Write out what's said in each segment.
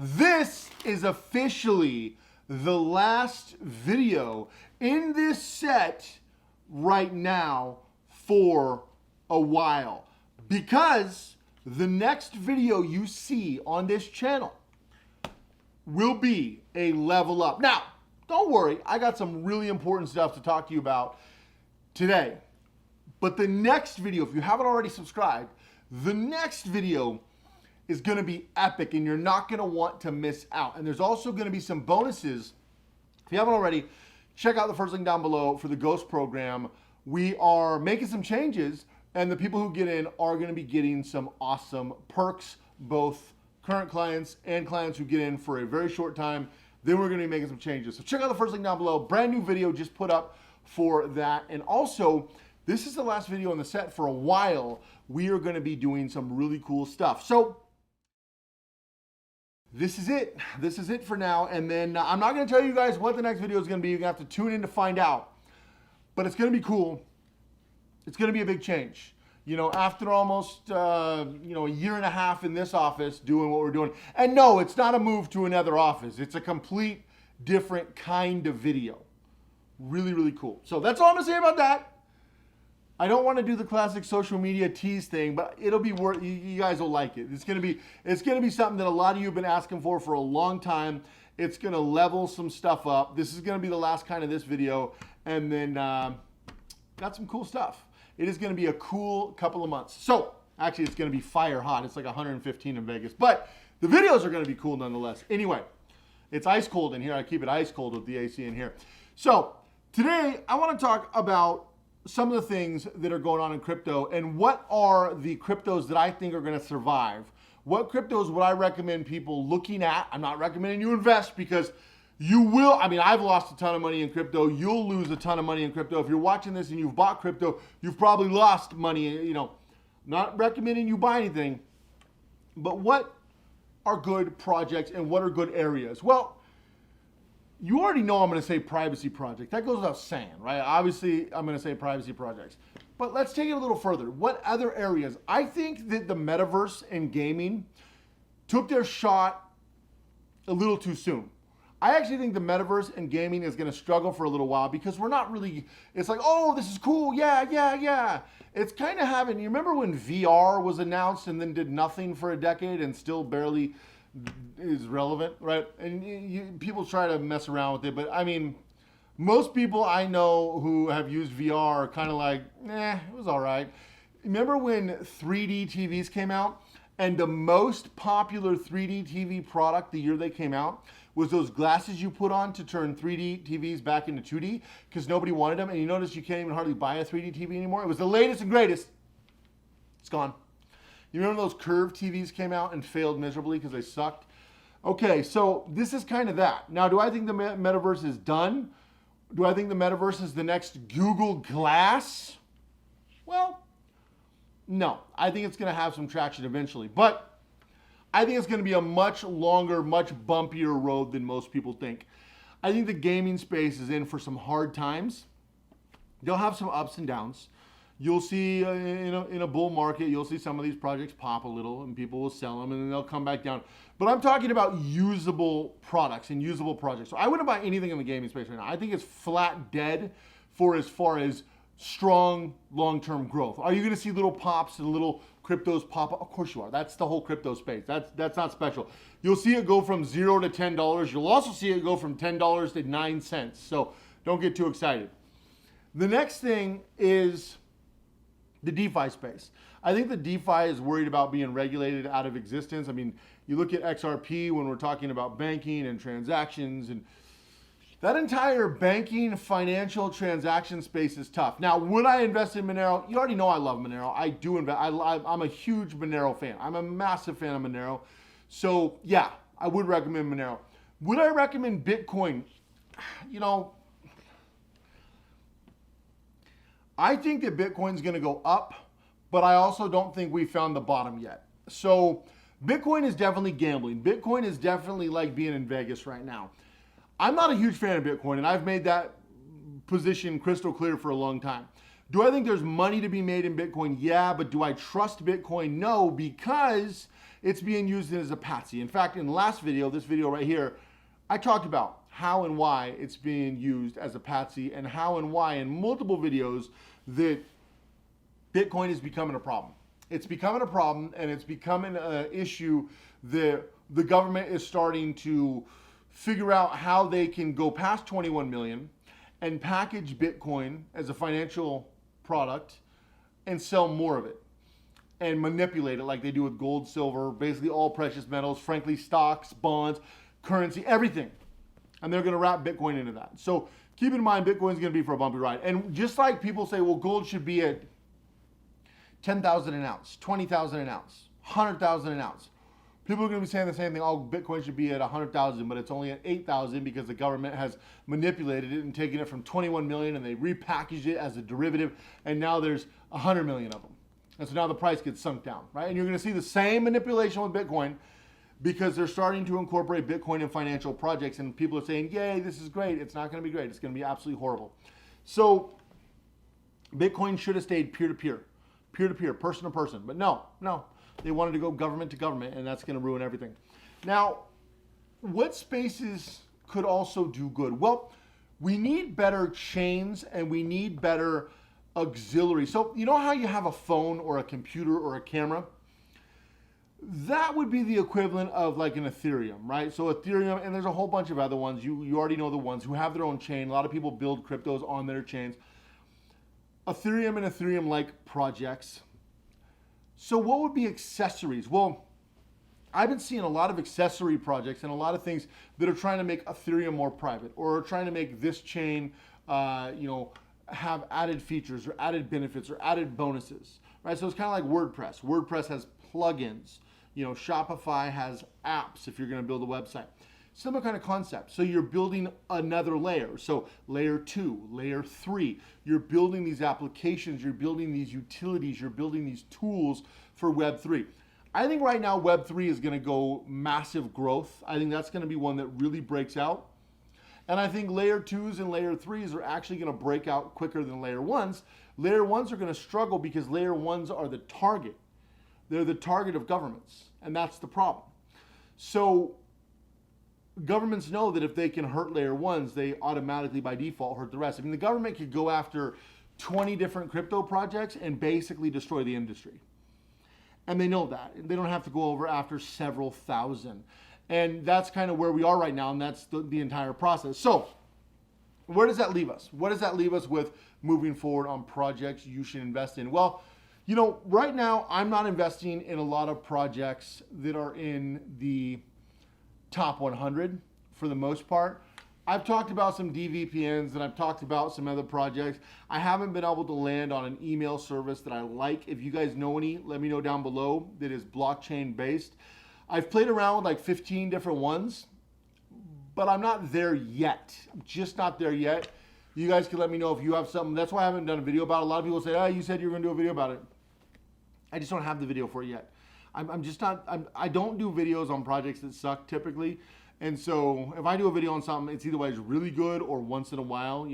This is officially the last video in this set right now for a while, because the next video you see on this channel will be a level up. Now, don't worry, I got some really important stuff to talk to you about today. But the next video, if you haven't already subscribed, the next video is going to be epic and you're not going to want to miss out. And there's also going to be some bonuses. If you haven't already, check out the first link down below for the Ghost program. We are making some changes, and the people who get in are going to be getting some awesome perks, both current clients and clients who get in for a very short time. Then we're going to be making some changes. So check out the first link down below. Brand new video just put up for that. And also, this is the last video on the set for a while. We are going to be doing some really cool stuff. So this is it. This is it for now. And then I'm not going to tell you guys what the next video is going to be. You're going to have to tune in to find out. But it's going to be cool. It's going to be a big change. You know, after almost, a year and a half in this office doing what we're doing. And no, it's not a move to another office. It's a complete different kind of video. Really, really cool. So that's all I'm going to say about that. I don't want to do the classic social media tease thing, but it'll be worth, you guys will like it. It's going to be something that a lot of you have been asking for a long time. It's going to level some stuff up. This is going to be the last kind of this video. And then got some cool stuff. It is going to be a cool couple of months. So actually it's going to be fire hot. It's like 115 in Vegas, but the videos are going to be cool nonetheless. Anyway, it's ice cold in here. I keep it ice cold with the AC in here. So today I want to talk about some of the things that are going on in crypto and what are the cryptos that I think are going to survive. What cryptos would I recommend people looking at? I'm not recommending you invest, because you will. I mean, I've lost a ton of money in crypto. You'll lose a ton of money in crypto. If you're watching this and you've bought crypto, you've probably lost money. You know, not recommending you buy anything, but what are good projects and what are good areas? Well, you already know I'm going to say privacy project. That goes without saying, right? Obviously, I'm going to say privacy projects. But let's take it a little further. What other areas? I think that the metaverse and gaming took their shot a little too soon. I actually think the metaverse and gaming is going to struggle for a little while, because we're not really, it's like, oh, this is cool. Yeah. It's kind of having, you remember when VR was announced and then did nothing for a decade and still barely is relevant, right? And people try to mess around with it, but I mean, most people I know who have used VR are kind of like, it was all right. Remember when 3D TVs came out, and the most popular 3D TV product the year they came out was those glasses you put on to turn 3D TVs back into 2D, because nobody wanted them, and you notice you can't even hardly buy a 3D TV anymore. It was the latest and greatest. It's gone. You remember those curved TVs came out and failed miserably because they sucked? Okay, so this is kind of that. Now, do I think the metaverse is done? Do I think the metaverse is the next Google Glass? Well, no. I think it's going to have some traction eventually, but I think it's going to be a much longer, much bumpier road than most people think. I think the gaming space is in for some hard times. They'll have some ups and downs. You'll see in a bull market, you'll see some of these projects pop a little and people will sell them and then they'll come back down. But I'm talking about usable products and usable projects. So I wouldn't buy anything in the gaming space right now. I think it's flat dead for as far as strong long-term growth. Are you going to see little pops and little cryptos pop up? Of course you are. That's the whole crypto space. That's not special. You'll see it go from $0 to $10. You'll also see it go from $10 to 9 cents. So don't get too excited. The next thing is the DeFi space. I think the DeFi is worried about being regulated out of existence. I mean, you look at XRP when we're talking about banking and transactions, and that entire banking financial transaction space is tough. Now, would I invest in Monero? You already know I love Monero. I do invest. I'm a huge Monero fan. I'm a massive fan of Monero. So yeah, I would recommend Monero. Would I recommend Bitcoin? You know, I think that Bitcoin's going to go up, but I also don't think we found the bottom yet. So Bitcoin is definitely gambling. Bitcoin is definitely like being in Vegas right now. I'm not a huge fan of Bitcoin, and I've made that position crystal clear for a long time. Do I think there's money to be made in Bitcoin? Yeah, but do I trust Bitcoin? No, because it's being used as a patsy. In fact, in the last video, this video right here, I talked about how and why it's being used as a patsy, and how and why in multiple videos that Bitcoin is becoming a problem. It's becoming a problem, and it's becoming an issue that the government is starting to figure out how they can go past 21 million and package Bitcoin as a financial product and sell more of it and manipulate it like they do with gold, silver, basically all precious metals, frankly, stocks, bonds, currency, everything. And they're going to wrap Bitcoin into that. So keep in mind, Bitcoin's going to be for a bumpy ride. And just like people say, well, gold should be at 10,000 an ounce, 20,000 an ounce, 100,000 an ounce. People are going to be saying the same thing. Oh, Bitcoin should be at 100,000, but it's only at 8,000 because the government has manipulated it and taken it from 21 million and they repackaged it as a derivative, and now there's 100 million of them. And so now the price gets sunk down, right? And you're going to see the same manipulation with Bitcoin because they're starting to incorporate Bitcoin in financial projects, and people are saying, yay, this is great. It's not going to be great. It's going to be absolutely horrible. So Bitcoin should have stayed peer-to-peer, peer-to-peer, person-to-person. But no. They wanted to go government to government, and that's going to ruin everything. Now, what spaces could also do good? Well, we need better chains, and we need better auxiliary. So you know how you have a phone or a computer or a camera? That would be the equivalent of like an Ethereum, right? So Ethereum, and there's a whole bunch of other ones. You already know the ones who have their own chain. A lot of people build cryptos on their chains. Ethereum and Ethereum-like projects. So what would be accessories? Well, I've been seeing a lot of accessory projects and a lot of things that are trying to make Ethereum more private, or are trying to make this chain, have added features or added benefits or added bonuses, right? So it's kind of like WordPress. WordPress has plugins. Shopify has apps if you're going to build a website. Similar kind of concept. So you're building another layer. So layer 2, layer 3. You're building these applications, you're building these utilities, you're building these tools for Web3. I think right now Web3 is going to go massive growth. I think that's going to be one that really breaks out. And I think layer 2s and layer 3s are actually going to break out quicker than layer 1s. Layer 1s are going to struggle because layer 1s are the target. They're the target of governments, and that's the problem. So governments know that if they can hurt layer 1s, they automatically by default hurt the rest. I mean, the government could go after 20 different crypto projects and basically destroy the industry. And they know that. They don't have to go over after several thousand. And that's kind of where we are right now, and that's the entire process. So where does that leave us? What does that leave us with moving forward on projects you should invest in? Well, right now I'm not investing in a lot of projects that are in the top 100 for the most part. I've talked about some DVPNs and I've talked about some other projects. I haven't been able to land on an email service that I like. If you guys know any, let me know down below, that is blockchain based. I've played around with like 15 different ones, but I'm not there yet. I'm just not there yet. You guys can let me know if you have something. That's why I haven't done a video about it. A lot of people say, oh, you said you were gonna do a video about it. I just don't have the video for it yet. I don't do videos on projects that suck typically. And so if I do a video on something, it's either way it's really good or once in a while,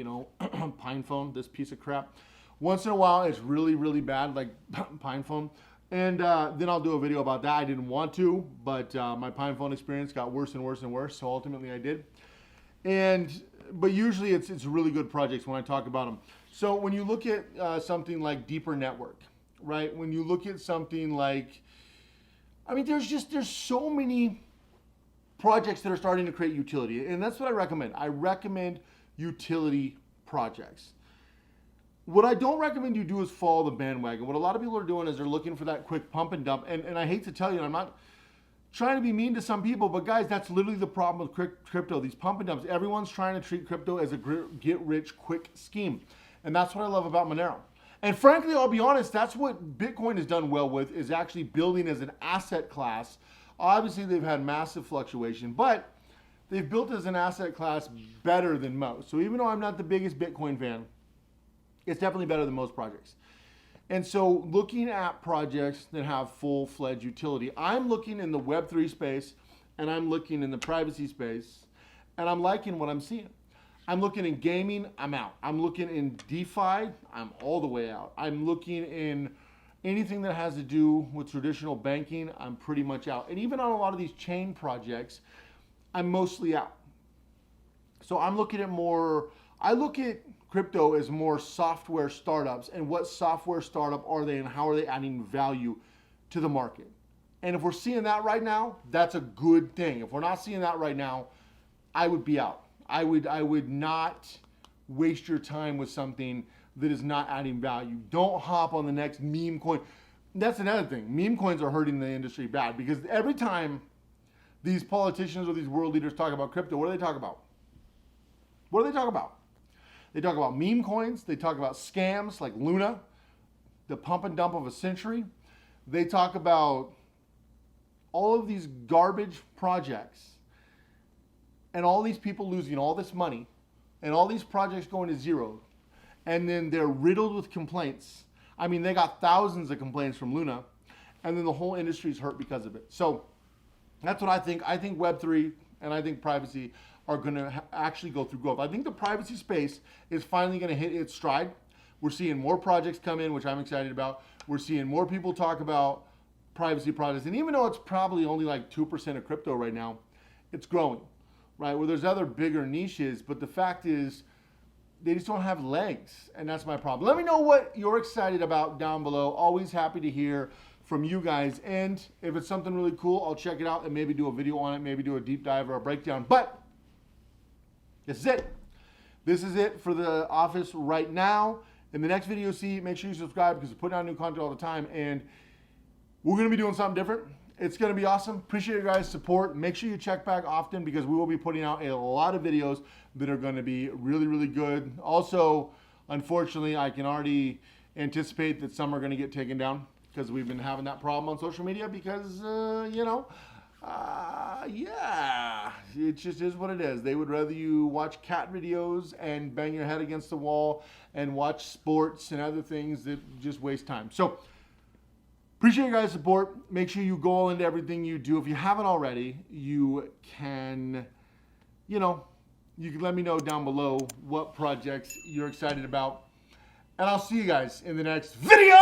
PinePhone, this piece of crap. Once in a while, it's really, really bad, like PinePhone. And then I'll do a video about that. I didn't want to, but my PinePhone experience got worse and worse and worse. So ultimately I did. But usually it's really good projects when I talk about them. So when you look at something like Deeper Network, right? When you look at something like, there's so many projects that are starting to create utility. And that's what I recommend. I recommend utility projects. What I don't recommend you do is follow the bandwagon. What a lot of people are doing is they're looking for that quick pump and dump. And I hate to tell you, I'm not trying to be mean to some people, but guys, that's literally the problem with crypto, these pump and dumps. Everyone's trying to treat crypto as a get-rich-quick scheme. And that's what I love about Monero. And frankly, I'll be honest, that's what Bitcoin has done well with, is actually building as an asset class. Obviously, they've had massive fluctuation, but they've built as an asset class better than most. So even though I'm not the biggest Bitcoin fan, it's definitely better than most projects. And so looking at projects that have full-fledged utility, I'm looking in the Web3 space, and I'm looking in the privacy space, and I'm liking what I'm seeing. I'm looking in gaming, I'm out. I'm looking in DeFi, I'm all the way out. I'm looking in Anything that has to do with traditional banking, I'm pretty much out. And even on a lot of these chain projects, I'm mostly out. So I'm looking at more, I look at crypto as more software startups and what software startup are they and how are they adding value to the market. And if we're seeing that right now, that's a good thing. If we're not seeing that right now, I would be out. I would not waste your time with something that is not adding value. Don't hop on the next meme coin. That's another thing. Meme coins are hurting the industry bad because every time these politicians or these world leaders talk about crypto, what do they talk about? What do they talk about? They talk about meme coins. They talk about scams like Luna, the pump and dump of a century. They talk about all of these garbage projects and all these people losing all this money and all these projects going to zero. And then they're riddled with complaints. I mean, they got thousands of complaints from Luna, and then the whole industry's hurt because of it. So that's what I think. I think Web3 and I think privacy are going to actually go through growth. I think the privacy space is finally going to hit its stride. We're seeing more projects come in, which I'm excited about. We're seeing more people talk about privacy projects. And even though it's probably only like 2% of crypto right now, it's growing, right? Where there's other bigger niches, but the fact is, they just don't have legs, and that's my problem. Let me know what you're excited about down below. Always happy to hear from you guys, and if it's something really cool, I'll check it out and maybe do a video on it, maybe do a deep dive or a breakdown. But this is it. This is it for the office right now. In the next video, make sure you subscribe because we're putting out new content all the time, and we're going to be doing something different. It's going to be awesome. Appreciate your guys' support. Make sure you check back often because we will be putting out a lot of videos that are going to be really, really good. Also, unfortunately, I can already anticipate that some are going to get taken down because we've been having that problem on social media because, yeah, it just is what it is. They would rather you watch cat videos and bang your head against the wall and watch sports and other things that just waste time. So, appreciate your guys' support. Make sure you go all into everything you do. If you haven't already, you can let me know down below what projects you're excited about. And I'll see you guys in the next video.